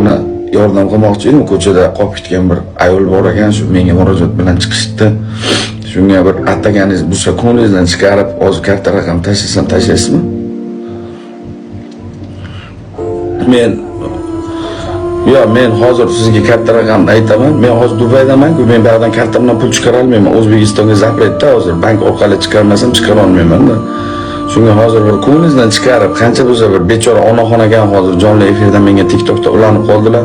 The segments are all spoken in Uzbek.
buni yordam qilmoqchi edim. Ko'chada qolib ketgan bir ayol bor ekan, shu menga murojaat bilan chiqishdi. Shunga bir ataganiz bo'lsa, ko'nglingizdan chiqarib, hozir katta raqam tashlasan, tashlaysizmi? Men hozir sizga katta raqamni aytaman. Men hozir Dubaydaman-ku, men bu yerdan kartamdan pul chiqara olmayman. O'zbekistonga zapretda hozir bank orqali chiqarmasam chiqara olmayman-da. Shunga hozir bir ko'nglingizdan chiqarib, qancha bo'lsa bir bechora onaxonaga hozir jonli efirda menga TikTokda ulanib qoldilar.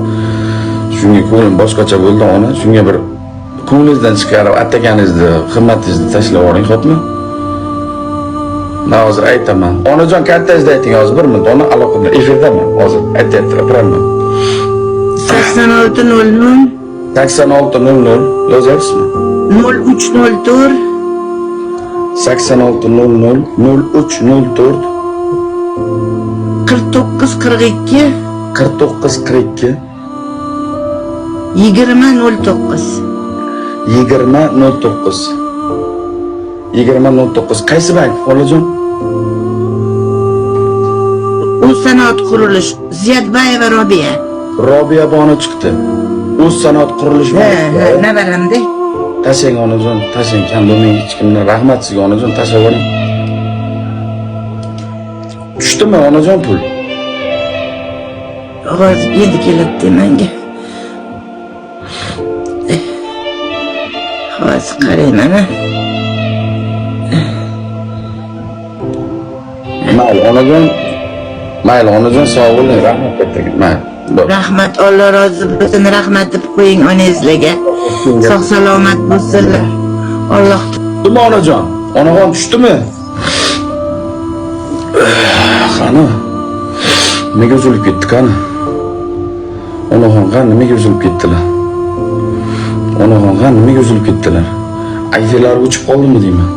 Shunga ko'nglim boshqacha bo'ldi ona. Shunga bir ko'nglingizdan chiqarib ataganizni, xizmatingizni tashlab yuboring, xo'pmi? Men hozir aytaman. Onajon kartangizni ayting hozir 1 minut. Ona aloqada efirdaman hozir. Aytayapman. 8600 8600 yozyapsizmi? 0304 8600 0304 4942 4942 2009 2009 2009 qaysi bank olajon? O'z sanoat qurilish Ziyadbayeva Robiya. Robiya boni chiqdi. O'z sanoat qurilish banki. Navaramda. Tashlang onajon, tashlang. Kam bo'lmang hech kimdan. Rahmat sizga onajon, tashlab yuboring. Tushdimi onajon pul? Hozir endi kelibdi menga. Hozir qarayman. Mayli onajon, sog' bo'ling. Rahmat kattaga. Mayli. Rahmat, Alloh rozi bo'lsin. Rahmat deb qo'ying onangizlarga. Sog' salomat bo'lsinlar. Alloh. Nima onajon? Onaxon tushdimi? Qani? Nega uzilib ketdi qani? Onaxon qani nimaga uzilib ketdilar? Onaxon qani nimaga uzilib ketdilar? Ayfelari uchib qoldimi deyman?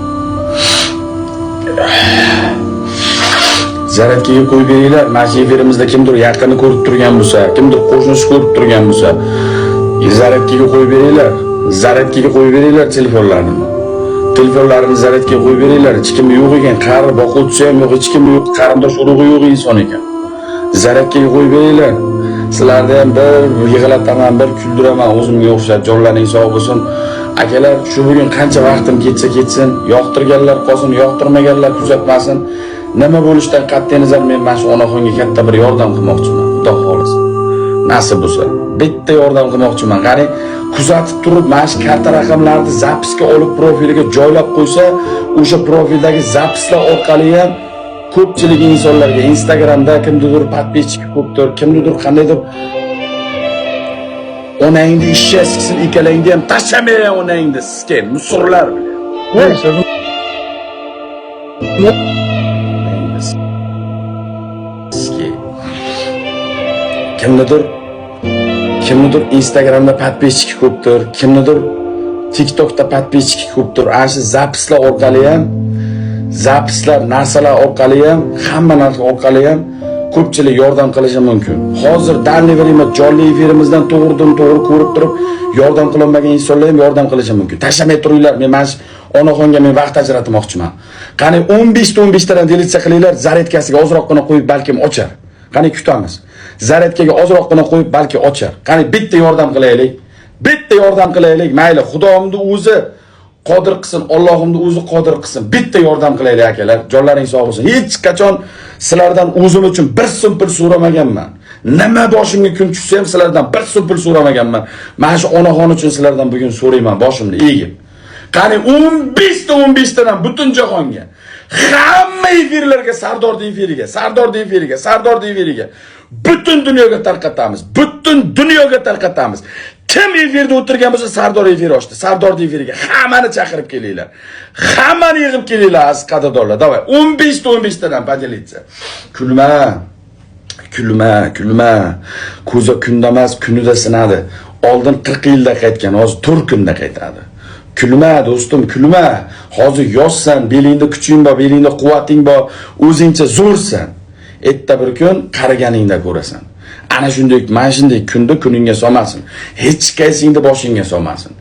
Zaratkiga qo'yib beringlar. Mana shu efirimizda kimdir yaqini ko'rib turgan bo'lsa, kimdir qo'shnisi ko'rib turgan bo'lsa, zaratkiga qo'yib beringlar. Zaratkiga qo'yib beringlar telefonlarini. Telefonlarini zaratkiga qo'yib beringlar. Hech kim yo'q ekan, qari boquvchisi ham yo'q, hech kim yo'q, qarindosh urug'i yo'q inson ekan. Zaratkiga qo'yib beringlar. Sizlarni ham bir yig'lataman, bir kuldiraman, o'zimga o'xshab jonlaring sog' bo'lsin. Akalar, shu bugun qancha vaqtim ketsa-ketsin, yoqtirganlar qolsin, yoqtirmaganlar kuzatmasin. Nima bo'lishidan qat'iy nazar men mana shu onaxonga katta bir yordam qilmoqchiman. Xudo xolisa. Nasib bo'lsa, bitta yordam qilmoqchiman. Qani kuzatib turib, mana shu karta raqamlarni zapisga olib profiliga joylab qo'ysa, o'sha profildagi zapislar orqali ham ko'pchilik insonlarga Instagramda kimnidir podpischik ko'pdir, kimnidir qandaydir onangni ishga siksin, ikkalangni ham tashamay onangni sikkan musurlar bilan. Kimnidir Instagramda podpischik ko'pdir, kimnidir TikTokda podpischik ko'pdir. Ana zapislar orqali ham, zapislar narsalar orqali ham, hamma narsa orqali ham ko'pchilik yordam qilishi mumkin. Hozir dalni verimiz jonli efirimizdan to'g'ridan-to'g'ri ko'rib turib, yordam qilolmagan insonlar ham yordam qilishi mumkin. Tashamay turinglar, men mana onaxonga men vaqt ajratmoqchiman. Qani 15 tadan delitsiya qilinglar, zaretkasiga ozroqgina qo'yib balkim ochar. Qani kutamiz. Zaretkaga ozroqgina qo'yib balki ochar. Qani bitta yordam qilaylik. Bitta yordam qilaylik. Mayli, Xudoimni o'zi qodir qilsin, Allohimni o'zi qodir qilsin. Bitta yordam qilaylik akalar. Jonlaring sog' bo'lsin. Hech qachon sizlardan o'zim uchun bir so'm pul so'ramaganman. Nima boshimga kun tushsa ham sizlardan bir so'm pul so'ramaganman. Mana shu onaxon uchun sizlardan bugun so'rayman boshimni egib. Qani 15 tadan butun jahonga, hamma efirlarga, Sardor efiriga butun dunyoga tarqatamiz. Butun dunyoga tarqatamiz. Kim efirda o'tirgan bo'lsa, Sardor efiri ochdi. Sardor efiriga hammani chaqirib kelinglar. Hammani yig'ib kelinglar aziz qadrdonlar. Davay 15 tadan podelitsa. Kulma. Ko'za kunda emas, kunida sinadi. Oldin 40 yilda qaytgan, hozir 4 kunda qaytadi. Kulma do'stim, kulma. Hozir yoshsan, belingda kuching bor, belingda quvvating bor, o'zingcha zo'rsan. Erta bir kun qariganingda ko'rasan. Ana shunday, mana shunday kunda kuningga solmasin. Hech qaysingni boshingga solmasin.